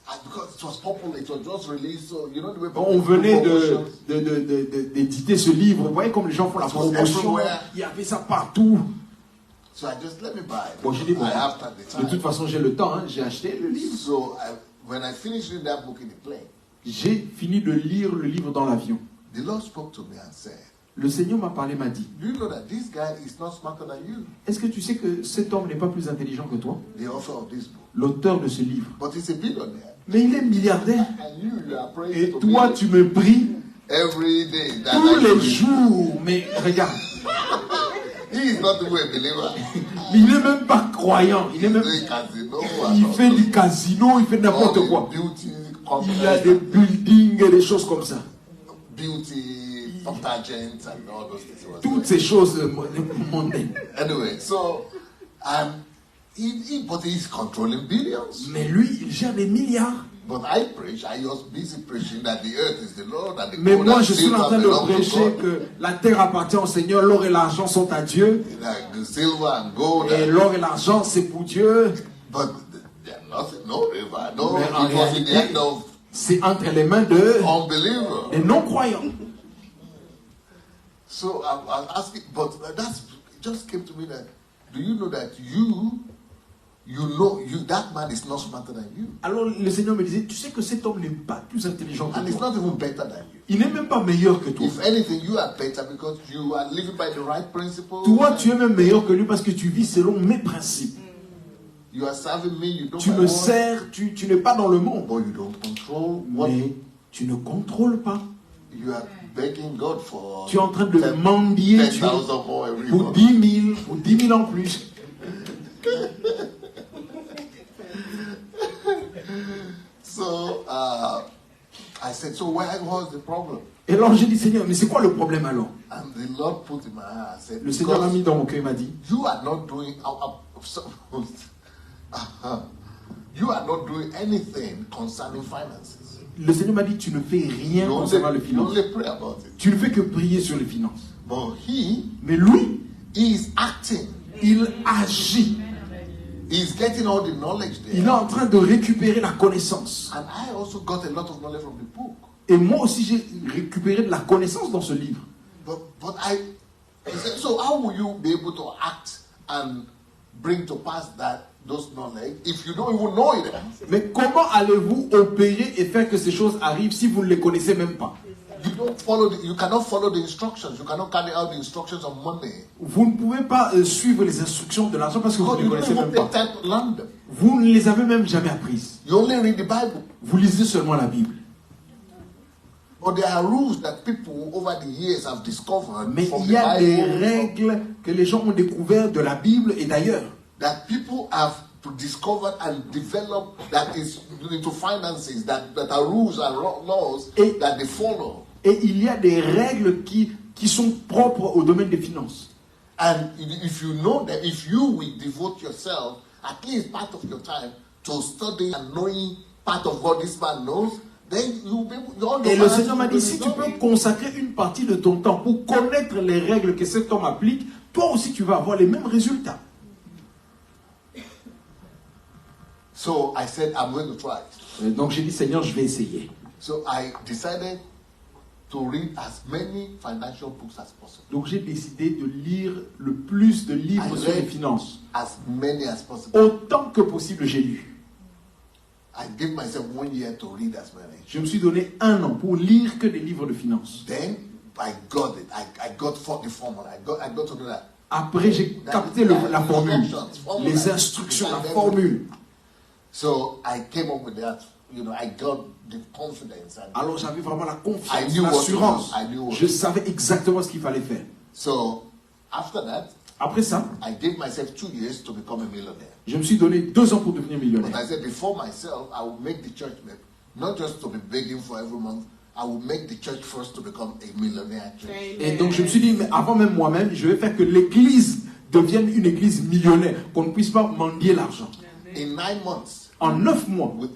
it was popular, it was just released, so you know the way on venait d'éditer ce livre. Vous voyez comme les gens font la promotion. Il y avait ça partout. So I just let me buy it. Bon, j'ai dit, bon, de toute façon j'ai le temps, hein, j'ai acheté le livre. So when I finished reading that book in the plane, j'ai fini de lire le livre dans l'avion. The Lord spoke to me and said, le Seigneur m'a parlé, m'a dit, do you know that this guy is not smarter than you? Est-ce que tu sais que cet homme n'est pas plus intelligent que toi? The author of this book. L'auteur de ce livre. But he's a billionaire. Mais il est milliardaire. And you are praying et to toi tu me pries every day. Tous les jours. Mais regarde. He is not even a believer. Il n'est même pas croyant. Il fait du casino, il fait n'importe quoi. Il a des buildings et des choses comme ça. Toutes ces choses mondaines. Anyway, so but he's controlling billions. Mais lui, il gère des milliards. But I was busy preaching that the earth is the Lord and the Mais moi, je suis en train de prêcher que la terre appartient au Seigneur, l'or et l'argent sont à Dieu. The silver and gold. Et l'or et l'argent, c'est pour Dieu. But no river, no. It was in the hand of. C'est entre les mains de unbelievers, des non-croyants. So I was asking, but it just came to me that, do you know that that man is not smarter than you? Alors le Seigneur me disait, tu sais que cet homme n'est pas plus intelligent que toi. And he's not even better than you. Il n'est même pas meilleur que toi. If anything, you are better because you are living by the right principles. Toi, tu es même meilleur que lui parce que tu vis selon mes principes. You are serving me, you don't tu me sers, tu n'es pas dans le monde. But you don't control mais tu ne contrôles pas. You are begging God for tu es en train de mendier pour 10 000 en plus. So I said, so where was the problem? Et alors j'ai dit, Seigneur, mais c'est quoi le problème alors? And the Lord put in my heart, said, le Seigneur m'a mis dans mon cœur, il m'a dit, you are not doing you are not doing anything concerning finances. Le Seigneur m'a dit, tu ne fais rien concernant les finances. Tu ne fais que prier sur les finances. Mais lui, is acting. Il agit. He's getting all the knowledge there. Il est en train de récupérer la connaissance. And I also got a lot of knowledge from the book. Et moi aussi j'ai récupéré de la connaissance dans ce livre. But so how will you be able to act and bring to pass those knowledge if you don't even know it? Mais comment allez-vous opérer et faire que ces choses arrivent si vous ne les connaissez même pas? You cannot follow the instructions. You cannot carry out the instructions of money. Vous ne pouvez pas suivre les instructions de l'argent parce que vous ne les connaissez même pas. Vous ne les avez même jamais apprises. You only read the Bible. Vous lisez seulement la Bible. But there are rules that people over the years have discovered. Mais il y a des règles que les gens ont découvertes de la Bible et d'ailleurs. That people have discovered and developed that is into finances, that are rules and laws that they follow. Et il y a des règles qui sont propres au domaine des finances. And if you know that, if you will devote yourself at least part of your time to study and knowing part of what this man knows, then you will be. Et le Seigneur m'a dit, si tu peux consacrer une partie de ton temps pour connaître les règles que cet homme applique, toi aussi tu vas avoir les mêmes résultats. So I said, I'm going to try. Donc j'ai dit, Seigneur, je vais essayer. So I decided to read as many financial books as possible. Donc j'ai décidé de lire le plus de livres sur les finances. As many as possible. Autant que possible, j'ai lu. I gave myself 1 year to read as many. Je me suis donné 1 an pour lire que des livres de finances. Then I got it. I got the formula. I got to do that. Après, j'ai capté la formule, les instructions, la formule. So I came up with that. You know, I got the confidence. Alors j'avais vraiment la confiance, l'assurance. Je savais exactement ce qu'il fallait faire. So after that, après ça, I gave myself 2 years to become a millionaire. Je me suis donné 2 ans pour devenir millionnaire. But I said before myself, I will make the church not just to be begging for every month. I will make the church first to become a millionaire church. Et donc je me suis dit, mais avant même moi-même, je vais faire que l'église devienne une église millionnaire, qu'on ne puisse pas mendier l'argent. In 9 months. En 9 mois, we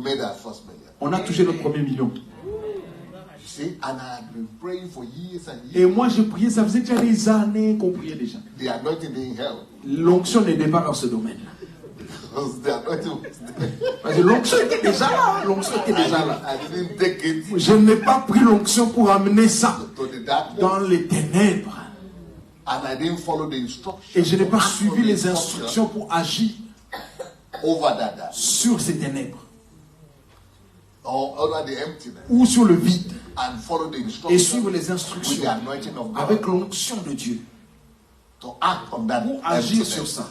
made our first million. On a touché notre premier million. You see, and I had been praying for years and years. Et moi, je priais, ça faisait déjà des années qu'on priait déjà. The anointing didn't help. L'onction n'était pas dans ce domaine-là. Because the anointing was there. Parce que l'onction était déjà là. L'onction était déjà là. I didn't take it. Je n'ai pas pris l'onction pour amener ça to the darkness. Dans les ténèbres. And I didn't follow the instructions. Et je n'ai pas suivi les instructions pour agir over that. Sur ces ténèbres. Or over the emptiness. Ou sur le vide. And follow the instructions. Et suivre les instructions. With the anointing of God. Avec l'onction de Dieu. To act on that. Pour agir sur ça.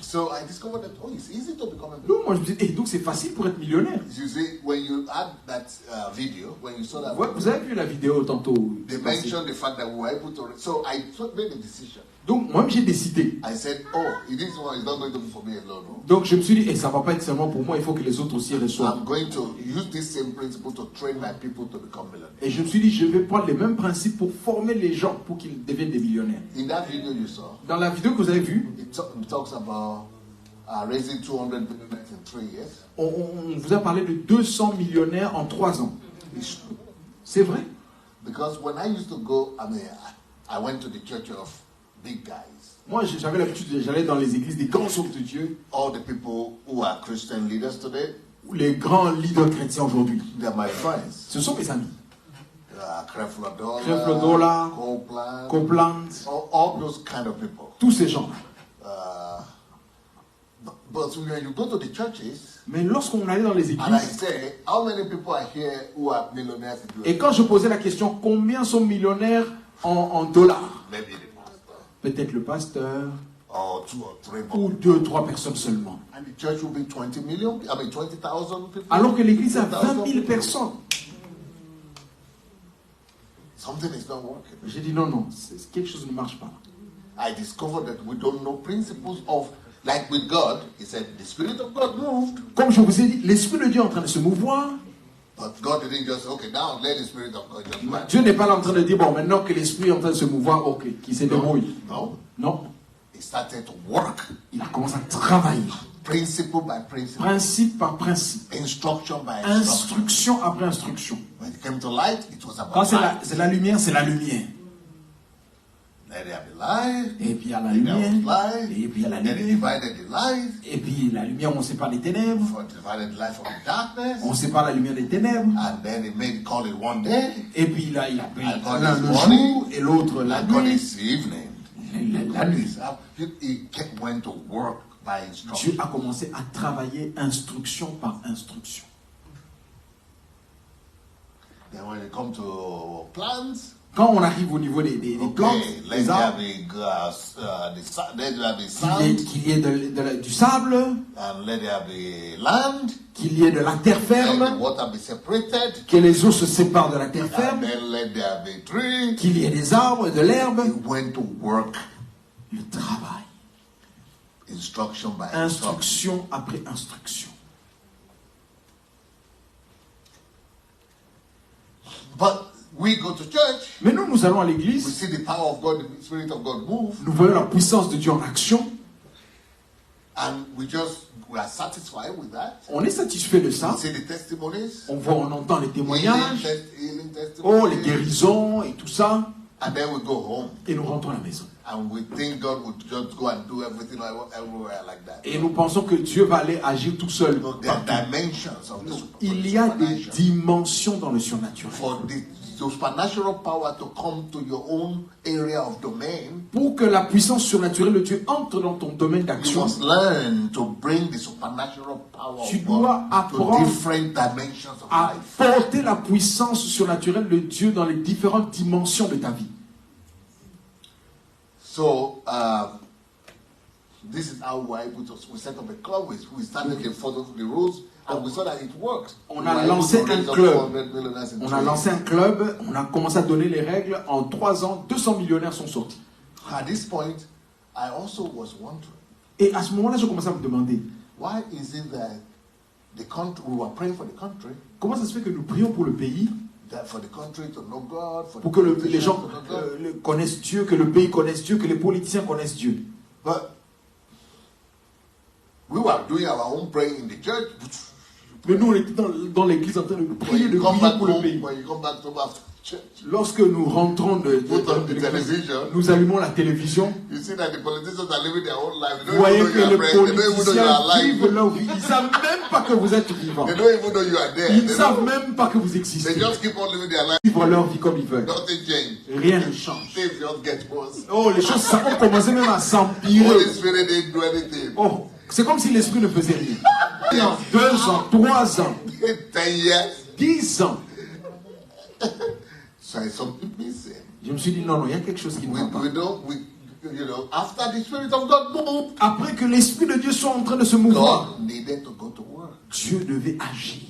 So I discovered that it's easy to become a millionaire. Donc moi je me dis, donc c'est facile pour être millionnaire. You see, when you had that video, when you saw that, vous avez vu la vidéo tantôt. They mentioned the fact that we were able to. So I made a decision. Donc moi j'ai décidé. I said, this one is not going to be for me alone. Donc je me suis dit, ça va pas être seulement pour moi, il faut que les autres aussi reçoivent. I'm going to use this same principle to train my people to become millionaires. Et je me suis dit, je vais prendre les mêmes principes pour former les gens pour qu'ils deviennent des millionnaires. In that video you saw. Dans la vidéo que vous avez vue. It talks about raising 200 millionaires in 3 years. On vous a parlé de 200 millionnaires en 3 ans. C'est vrai. Because when I used to go, I went to the church of big guys. Moi, j'avais l'habitude, j'allais dans les églises des grands hommes de Dieu. All the people who are Christian leaders today. Les grands leaders chrétiens aujourd'hui. They are my friends. Ce sont mes amis. Creflo-Dollar, Copeland, all those kind of people. Tous ces gens. But when you go to the churches, mais lorsqu'on allait dans les églises, and I say, how many people are here who are millionaires? Et quand je posais la question, combien sont millionnaires en dollars? Maybe the pastor. Peut-être le pasteur. Or 2 or 3 ou 2 3 personnes seulement. And the church will be 20 million, 20,000 people. Alors que l'église a 20 000 personnes. Something is not working. J'ai dit non, quelque chose ne marche pas. I discovered that we don't know principles of. Like with God, he said, the Spirit of God moved. Comme je vous ai dit, l'Esprit de Dieu est en train de se mouvoir. But God didn't just, now let the Spirit of God just move. Dieu n'est pas là en train de dire, maintenant que l'Esprit est en train de se mouvoir, qu'il se débrouille. Non. He started to work. Il a commencé à travailler. Principle by principle. Principe par principe. Instruction by instruction après instruction. When it came to light, it was about Quand c'est la lumière, c'est la lumière. Let there be light. Et puis il y a la lumière. Et puis il y a la lumière. Et puis la lumière, on sépare les ténèbres. On sépare la lumière des ténèbres. And then he called it one day. Et puis là, il a pris l'un le jour et l'autre la nuit. La nuit. He went to work by instruction. Dieu a commencé à travailler instruction par instruction. Then when it comes to plants. Quand on arrive au niveau des plantes, des arbres, qu'il y ait du sable, qu'il y ait de la terre ferme, que les eaux se séparent de la terre ferme, qu'il y ait des arbres et de l'herbe. Le travail. Instruction après instruction. We go to church. Mais nous allons à l'église. We see the power of God, the Spirit of God move. Nous voyons la puissance de Dieu en action. And we are satisfied with that. On est satisfait de ça. We see the testimonies. On entend les témoignages. Healing testimonies. Les guérisons et tout ça. And then we go home. Et nous rentrons à la maison. And we think God would just go and do everything everywhere like that. Et nous pensons que Dieu va aller agir tout seul. No, there are dimensions of the Il y a des dimensions dans le surnaturel. For the supernatural power to come to your own area of domain, Pour que la puissance surnaturelle de Dieu entre dans ton domaine you d'action, must learn to bring the supernatural power tu of dois God to apprendre different dimensions of à life. porter la puissance surnaturelle de Dieu dans les différentes dimensions de ta vie. So, this is how we were able to, we set up a club, we started to follow the rules, and we saw that it worked. On We a were able lancé to un raise up club. 400 millionaires in On 3 a years. lancé un club, on a commencé à donner les règles. En 3 ans, 200 millionnaires sont sortis. At this point, I also was wondering, Et à ce moment-là, je commençais à me demander, why is it that the country, we were praying for the country, comment ça se fait que nous prions pour le pays, that for the country to know God, for pour the que les politicians gens to know God. connaissent Dieu, que le pays connaisse Dieu, que les politiciens connaissent Dieu. But we were doing our own praying in the church. Mais nous, on était dans l'église en train de When prier, de you come prier back pour le home, pays. when you come back home after church, Lorsque nous rentrons de put on the l'église, television, nous allumons la télévision. you see that the politicians are living their own life. They Vous don't voyez even que know you les are praying. They don't even know you politiciens are vivent alive. leur vie. Ils ne savent même pas que vous êtes vivant. They don't even know you are there. Ils ne They, savent don't, même pas que vous they existez. just keep on living their life. Ils vivent leur vie comme ils veulent. Nothing change. Rien ne change. Things just get worse. Oh, les choses ont commencé même à s'empirer. Holy Spirit didn't do anything. Oh, c'est comme si l'esprit ne faisait rien. 2 ans, 3 ans, 10 years. 10 ans. So something missing. Je me suis dit, non, il y a quelque chose qui ne va pas. You know, after the Spirit of God moved, Après que l'esprit de Dieu soit en train de se mouvoir, God needed to go to work. Dieu devait agir.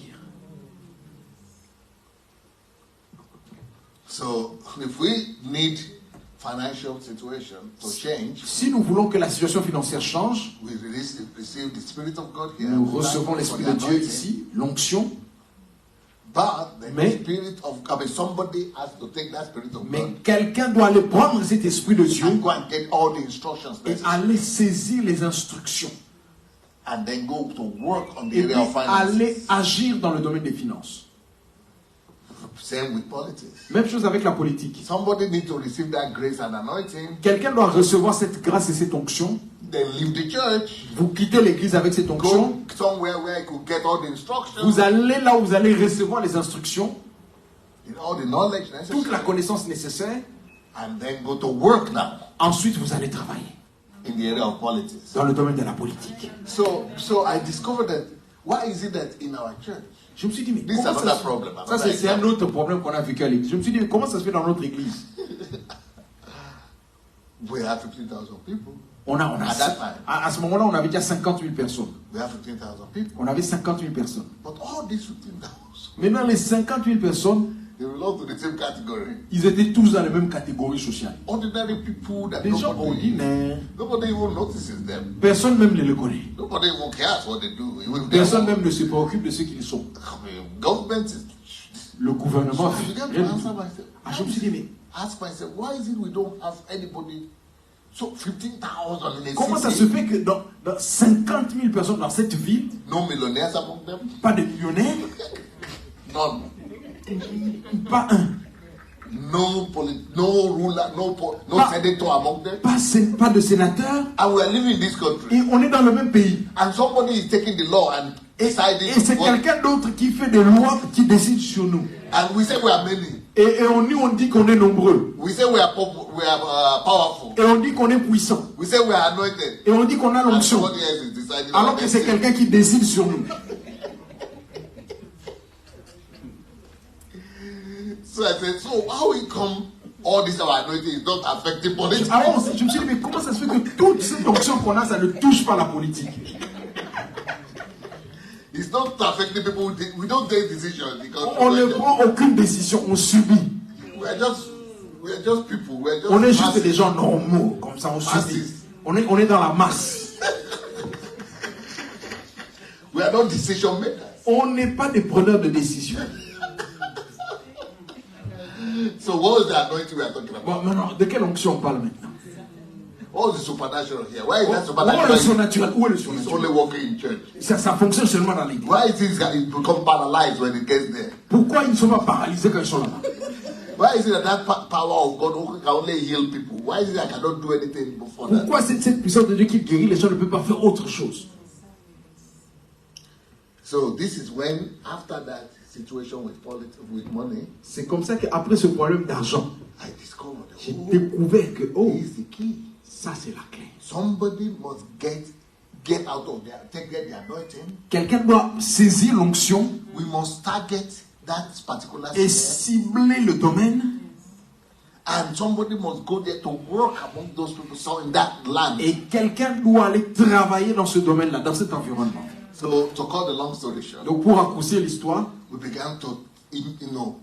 So if we need financial situation to change, Si nous voulons que la situation financière change, we receive the Spirit of God here. nous We recevons thank l'esprit God de for the Dieu anointing. ici, l'onction. But the Mais- Spirit of God, somebody has to take that Spirit of Mais God quelqu'un doit aller prendre cet esprit de Dieu and go and get all the instructions et aller saisir les instructions and then go to work on the et puis area of aller finances. agir dans le domaine des finances. Same with politics. Même chose avec la politique. Somebody needs to receive that grace and anointing, Quelqu'un doit recevoir cette grâce et cette onction. then leave the church, Vous quittez l'église avec cette onction. go somewhere where you could get all the instructions, Vous allez là où vous allez recevoir les instructions, all the knowledge toute la necessary, connaissance nécessaire. and then go to work now Ensuite, vous allez travailler in the area of politics. dans le domaine de la politique. So I discovered that why is it that in our church, Je me suis dit, mais This is comment another ça se problem, Ça, another c'est un example. autre problème qu'on a vécu à l'église. Je me suis dit, mais comment ça se fait dans notre église? we have 15,000 people, At that time. à ce moment-là, on avait déjà 50 000 personnes. we have 15,000 people, On avait 50 000 personnes. but all these 15,000, Maintenant, les 50 000 personnes, they belong to the same category. ils étaient tous dans les mêmes catégories sociales. Ordinary people that Des gens ordinaires. nobody even notices them. Personne même ne les connaît. Nobody even cares what they do. Even Personne même ne se préoccupe de ce qu'ils sont. government is. Le gouvernement So I fait began to rien du answer tout. myself. Ah, je me suis dit, mais Ask myself, why is it we don't have anybody? So 15,000 in a comment ça city, se fait que dans 50 000 personnes dans cette ville, no millionaires among them, pas de millionnaires, none, pas un, no ruler, no senator among them, pas de sénateur, and we are living in this country. et on est dans le même pays. And somebody is taking the law and deciding, Et c'est quelqu'un d'autre qui fait des lois qui décide sur nous. and we say we are many. Et on dit qu'on est nombreux. We say we are powerful. Et on dit qu'on est puissant. We say we are anointed. Et on dit qu'on a And l'onction. somebody else is deciding. Alors que c'est quelqu'un qui décide sur nous. So I said, so how we come all this our anointing is not affecting politics? Alors je me suis dit, mais comment ça se fait que toute cette onction qu'on a, ça ne touche pas la politique? It's not affecting people. We don't take decisions because On ne prend aucune décision, on subit. we are just people. We are just On est juste masses. des gens normaux, comme ça on subit. On est dans la masse. We are not decision makers. On n'est pas des preneurs de décision. So what is the anointing we are talking about? Bon, maintenant, de quelle onction on parle maintenant? What is the supernatural here? Why is that Où est le supernatural? surnaturel? Où est le It's only surnaturel? working in church. Ça fonctionne seulement dans l'église. Why is it become paralyzed when it gets there? Pourquoi ils ne sont pas paralysés quand ils sont là-bas? Why is it that power of God can only heal people? Why is it I cannot do anything before that? Pourquoi cette puissance de Dieu qui guérit les gens ne peut pas faire autre chose? So this is when, after that situation with money, c'est comme ça qu'après ce problème d'argent, j'ai découvert que ça c'est la clé. Somebody must get out of get the anointing. Quelqu'un doit saisir l'onction. We must target that particular et cibler le domaine. And somebody must go there to work among those people so in that land. Et quelqu'un doit aller travailler dans ce domaine-là, dans cet environnement. So to cut the long story short, donc pour raccourcir l'histoire, we began to,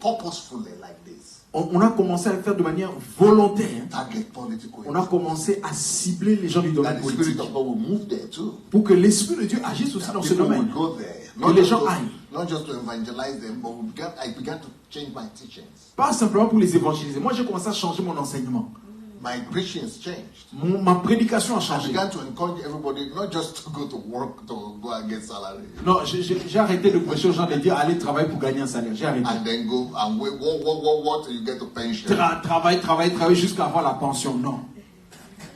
purposefully like this. On a commencé à le faire de manière volontaire. Target on a commencé à cibler les gens du domaine politique. Pour que l'Esprit de Dieu agisse aussi dans ce domaine. Que les gens aillent. Not just to evangelize them, but I began to change my teachings. Pas simplement pour les évangéliser. Moi, j'ai commencé à changer mon enseignement. My preachings changed. Ma prédication a changé. I began to encourage everybody not just to go to work to go and get salary. Non, j'ai arrêté de prêcher aux gens de dire allez travailler pour gagner un salaire. J'ai arrêté. And then go and wait, what till you get to pension. Travailler jusqu'à avoir la pension. Non.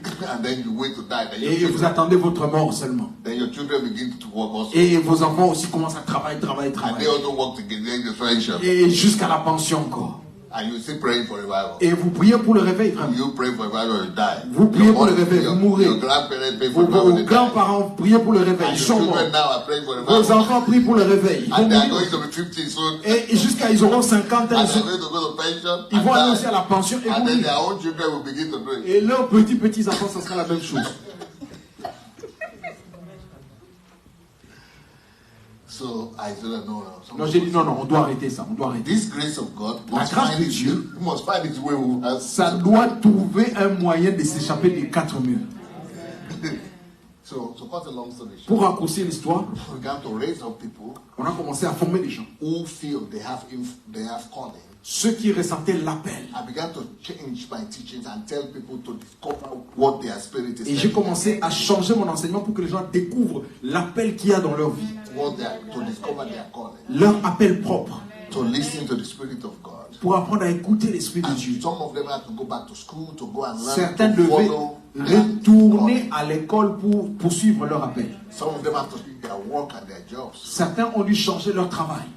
And then you wait to die. Et vous attendez votre mort seulement. Then your children begin to work also. Et vos enfants aussi commencent à travailler. And they also work to get the pension. Et jusqu'à la pension encore. And you still praying for revival. Et vous priez pour le réveil, vraiment. You pray for revival, you die. Vous priez pour le réveil, vous mourrez. Vos grands-parents prient pour le réveil, ils sont morts. Vos enfants prient pour le réveil. Et jusqu'à ils auront 50 ans, ils vont aller aussi à la pension et mourir. Et leurs petits-enfants, ça sera la même chose. So I said, no. Non, j'ai dit non, on doit arrêter ça, on doit arrêter. This grace of God la grâce de Dieu, must find its way. Ça doit trouver un moyen de s'échapper des quatre murs. So, to cut a long story short, pour raccourcir l'histoire, we began to raise up people on a commencé à former des gens who feel they have calling. Ceux qui ressentaient l'appel. I began to change my teachings and tell people to discover what their spirit is. Et j'ai commencé à changer mon enseignement pour que les gens découvrent l'appel qu'il y a dans leur vie. To discover their calling. Leur appel propre. To listen to the Spirit of God. Pour apprendre à écouter l'Esprit de Dieu. Some of them had to go back to school to go and learn. Certains devaient retourner à l'école pour poursuivre leur appel. Some of them have to leave their work and their jobs. Certains ont dû changer leur travail.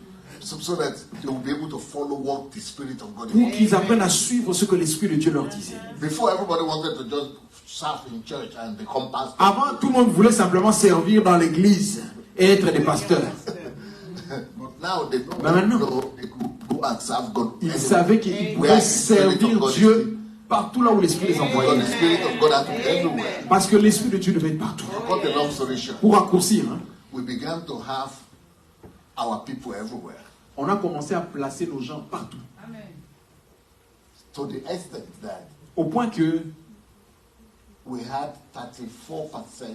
So that they will be able to follow what the Spirit of God. Pour qu'ils apprennent à suivre ce que l'Esprit de Dieu leur disait. Before everybody wanted to just serve in church and become pastors. Avant, tout le monde voulait simplement servir dans l'église et être des pasteurs. Mais maintenant, ils savaient qu'ils pouvaient servir Dieu partout là où l'Esprit les envoyait. Parce que l'Esprit de Dieu devait être partout. Pour raccourcir, on a commencé à placer nos gens partout. Au point que we had 34%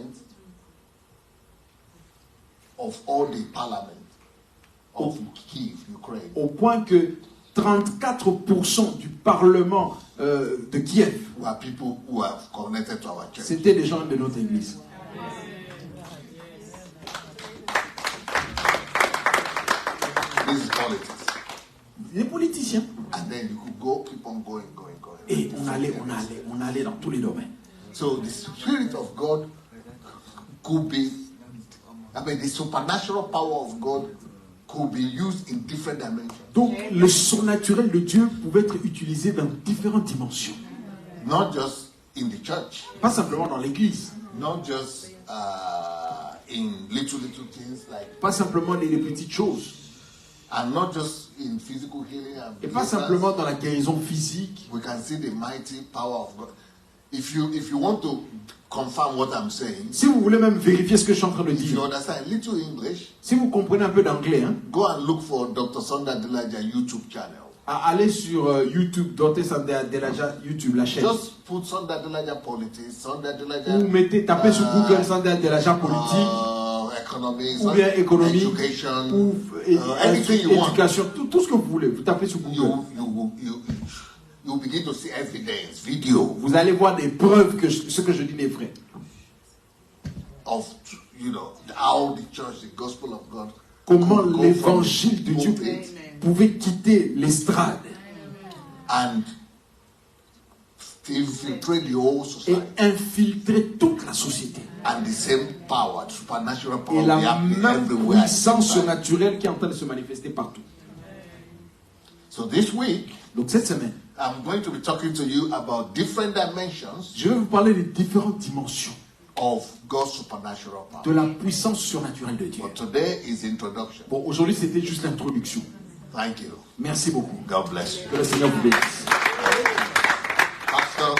of all the parliament of Kiev, Ukraine. Au point que 34% du parlement de Kiev c'était des gens de notre église. Les politiciens. And then you could go, keep on going. Et on allait dans tous les domaines. So the Spirit of God could be, the supernatural power of God could be used in different dimensions. Donc le surnaturel de Dieu pouvait être utilisé dans différentes dimensions. Not just in the church. Pas simplement dans l'église. Not just in little things like. Pas simplement les petites choses. And not just in physical healing. Et pas simplement dans la guérison physique. We can see the mighty power of God. If you want to confirm what I'm saying, si vous voulez même vérifier ce que je suis en train de dire, if you understand little English, si vous comprenez un peu d'anglais, go and look for Dr. Sunday Adelaja YouTube channel. Allez sur YouTube, Dr. Sunday Adelaja YouTube, la chaîne. Just put Sunday Adelaja politics, Sunday Adelaja. Ou mettez, tapez sur Google Sunday Adelaja politique, ou bien économie, education, ou éducation, tout ce que vous voulez. Vous tapez sur Google. You begin to see evidence, video. Vous allez voir des preuves que ce que je dis est vrai. Of, how the church, the gospel of God. Comment l'évangile de Dieu pouvait quitter l'estrade. and infiltrate the whole et society. infiltrer toute la société. And the same power, the supernatural power, Et will la be happening même everywhere. puissance surnaturelle qui est en train de se manifester partout. So this week, Donc cette semaine, I'm going to be talking to you about different dimensions je vais vous parler des différentes dimensions of God's supernatural de power. la puissance surnaturelle de Dieu. But today is introduction. Bon, aujourd'hui c'était juste l'introduction. Thank you. Merci beaucoup. God bless you. Que le Seigneur vous bénisse. Pastor.